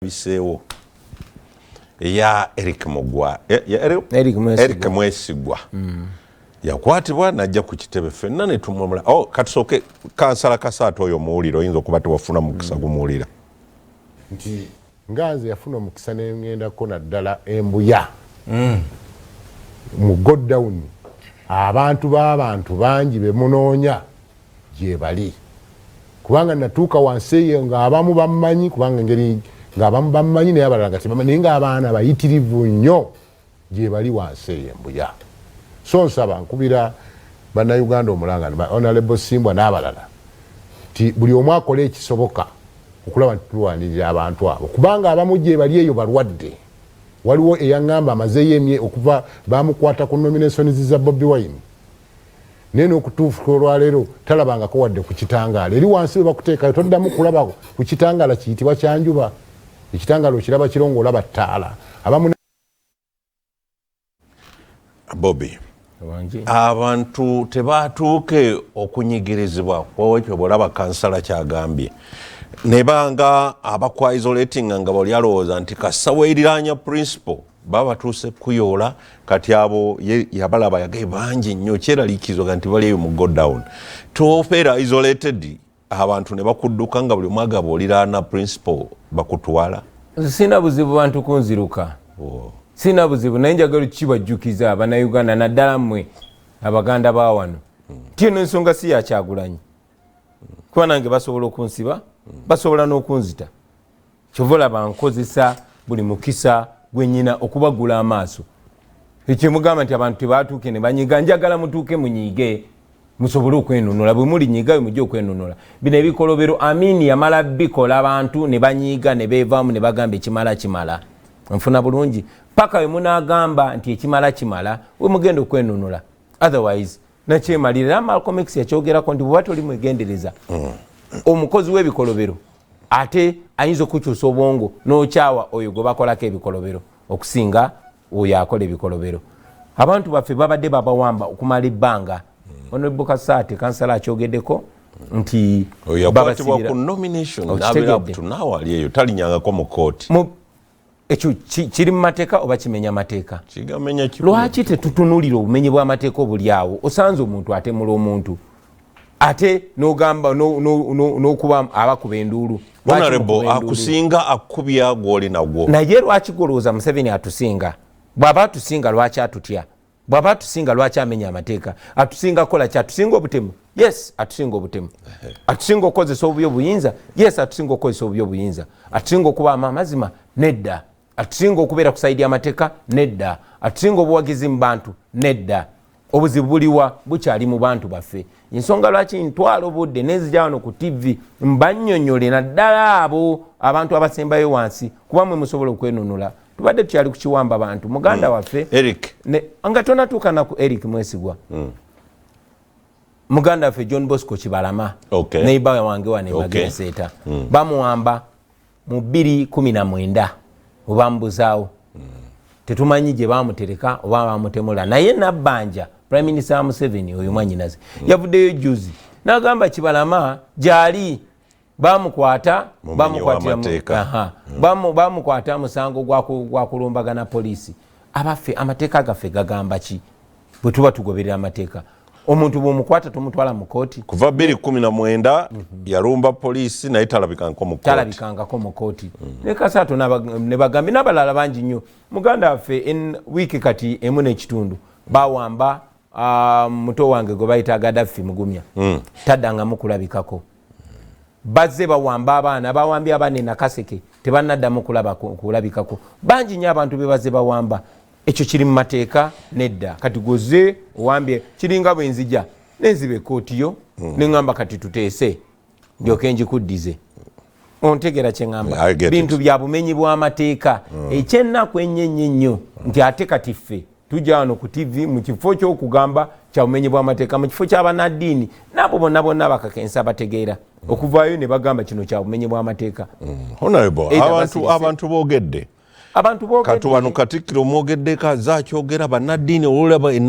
biseewo ya Eric Mugwa Eric Mwesigwa yakwatibwa najja ku kitebe ffenna ne tumwamula katusooke kansala Kasaato oyo muwuliro oyinza okuba tewafuna mukisa gumuwulira nti nganze yafuna omukisa n'engendako naddala embuya mu godown abantu bangi bemunoonya gye bali kubanga natuuka wansi eyo ng'abamu bammanyi kubanga ngeri ng'abamu bammanyi naye abalala nga tebamanyi naye ng'abaana bayitirivu nnyo gye bali wansi eyo embuya. So nsaba nkubira bannayuganda omulanga Honorable Simbwa n'abalala ti buli omu akola ekisoboka okulaba nti tulwanirira abantu abo kubanga abamu gye bali eyo balwadde. Waliwo eyaŋŋamba amazeeyo emye okuva bamukwata ku nominations za Bobi Wine naye n'okutuufuka olwaleero talabangako wadde ku kitangaala eri wansi we bakuteekayo toddamu kulaba ku kitangaala kiyitibwa kyanjuba ekitangaala okiraba kirongo olaba ttaala abamu Bobi abantu tebatuuke okunyigirizibwa kwekyo bw'olaba kansala kyagambye nebanga abakwa isolating nga bali alowooza nti kasaweeriranya principle baba batuuse kuyoola kati abo yabalaba yagaye bangi nnyo kyeraliikizwa nti bali eyo mu godown tofeera isolated abantu ne bakudduka nga buli omu agaba oliraana principle bakutwala. Sina buzibu bantu kunziruka sina buzibu naye njagala kibajjukiza Abannayuganda naddala mmwe Abaganda ba wano tino ensonga si ya Kyagulanyi kuba nange basobola okunsiba basobola n'okunzita kyovola bankozesa buli mukisa gwennyina okubagula amaaso ekyemugamba nti abantu tebatuuke ne banyiga njagala mutuuke munyiige musobole okwenunula bwe muli nyigayo mujje okwenunula bino ebikolobero Amini yamala bikola abantu ne banyiga ne beevaamu ne bagamba ekimala nfuna bulungi paka we munagamba nti ekimala we mugenda okwenunula otherwise nakyemalira Malcolm X yakyogerako nti bweba toli mwegendereza omukozi w'ebikolobero ate ayinza okukyusa obwongo n'okyawa oyo gwe bakolako ebikolobero okusinga oyo akola ebikolobero. Abantu baffe babadde babawamba okumala ebbanga Honorable Kasate kansala akyogeddeko nti yakwatibwa ku nomination n'abeera butu naawe ali eyo talinyangako mu kooti ekyo kiri mu mateeka oba kimenya mateeka kigamenya lwaki tetutunulira obumenyi bw'amateeka obuli awo osanze omuntu atemula omuntu ate n'ogamba n'okuba abakuba enduulu Honorable akusinga akubya gw'oli nagwo naye lwaki golowooza Museveni atusinga bw'aba atusinga lwaki atutya bw'aba atusinga lwaki amenya amateeka atusinga kola ki atusinga obutemu yes atusinga obutemu atusinga okukozesa obubi obuyinza yes atusinga okukozesa obubi obuyinza atusinga okuba amazima nedda atusinga okubeera ku saidi y'amateeka nedda atusinga obuwagizi mu bantu nedda obuzibu buliwa bukyali mu bantu baffe ensonga lwaki ntwala obudde nezija wano ku TV mbannyonnyole naddala abo abantu abasembayo wansi kuba mwe musobola okwenunula tubadde tukyali kukiwamba abantu muganda waffe Eric nga tonatuuka naku Eric Mwesigwa muganda waffe John Bosco Kibalama neiba wange wane Mageseeta bamuwamba mu 2019 obambuzaawo tetumanyi gye bamutereka oba bamutemula naye nabbanja Prime Minister Museveni oyo mwanyinaze yavuddeyo juzi n'agamba Kibalama gyali bamukwata musango gwa kulumbagana poliisi abaffe amateeka gaffe gagamba ki bwe tuba tugoberera amateeka omuntu bw'omukwata tomutwala mu kooti kuva 2019 yalumba poliisi naye talabikangako mu kooti ne Kasaato ne bagambi n'abalala bangi nnyo muganda waffe wiiki kati emu n'ekitundu bawamba muto wange gwe bayita Gaddafi mugumya taddangamu kulabikako bazze bawamba abaana bawambye abaana Nakaseke tebannaddamu kulabikako bangi nnyo abantu be bazze bawamba ekyo kiri mu mateeka nedda kati goze owambye kiringa bwe nzija nenziba ekooti yo neŋŋamba kati tuteese ndyoke njikuddize ontegera kye ŋŋamba bintu bya bumenyi bw'amateeka ekyennaku ennyo ennyo nti ate kati ffe tujja wano ku TV mu kifo ky'okugamba kya bumenyi bw'amateeka mu kifo ky'abannaddiini n'abo bonna bakakensa bategeera okuvaayo ne bagamba kino kya bumenyi bw'amateeka. Honorable abantu boogedde kati wano Katikkiro mwogeddeko azze akyogera bannaddiini olulaba